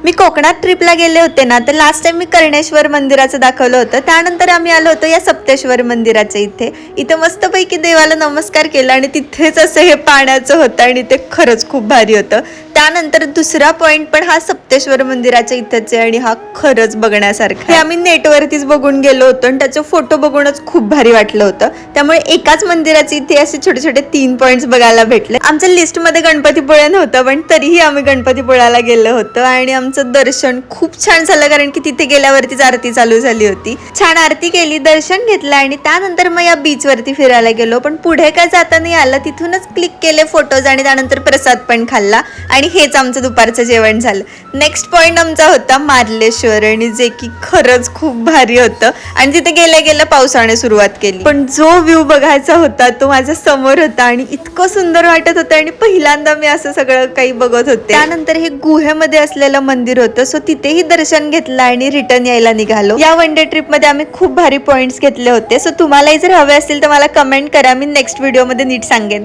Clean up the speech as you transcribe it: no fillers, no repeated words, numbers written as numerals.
मी कोकणात ट्रिपला गेले होते ना, तर लास्ट टाइम मी कर्णेश्वर मंदिराचं दाखवलं होतं. त्यानंतर आम्ही आलो होतो या सप्तेश्वर मंदिराच्या इथे मस्तपैकी देवाला नमस्कार केला आणि तिथेच असं हे पाण्याचं होतं आणि ते खरंच खूप भारी होतं. त्यानंतर दुसरा पॉइंट पण हा सप्तेश्वर मंदिराच्या इथेच आहे आणि हा खरंच बघण्यासारखा. हे आम्ही नेटवरतीच बघून गेलो होतो आणि त्याचे फोटो बघूनच खूप भारी वाटलं होतं. त्यामुळे एकाच मंदिराचे इथे असे छोटे छोटे 3 पॉइंट्स बघायला भेटले. आमच्या लिस्टमध्ये गणपतीपुळे नव्हतं, पण तरीही आम्ही गणपतीपुळ्याला गेलो होतो आणि आमचं दर्शन खूप छान झालं, कारण की तिथे गेल्यावरतीच आरती चालू झाली होती. छान आरती केली, दर्शन घेतलं आणि त्यानंतर मग या बीच वरती फिरायला गेलो. पण पुढे काय जाता नाही आलं, तिथूनच क्लिक केले फोटोज आणि त्यानंतर प्रसाद पण खाल्ला आणि हेच आमचं दुपारचं जेवण झालं. नेक्स्ट पॉइंट आमचा होता मार्लेश्वर, आणि जे की खरंच खूप भारी होतं. आणि तिथे गेल्या गेल्या पावसाने सुरुवात केली, पण जो व्ह्यू बघायचा होता तो माझ्या समोर होता आणि इतकं सुंदर वाटत होतं आणि पहिल्यांदा मी असं सगळं काही बघत होते. त्यानंतर हे गुहेमध्ये असलेलं मंदिर होतं, सो तिथेही दर्शन घेतलं आणि रिटर्न यायला निघालो. या वन डे ट्रिप मध्ये आम्ही खूप भारी पॉइंट्स घेतले होते. सो तुम्हालाही जर हवे असतील तर मला कमेंट करा, मी नेक्स्ट व्हिडिओ मध्ये नीट सांगेन.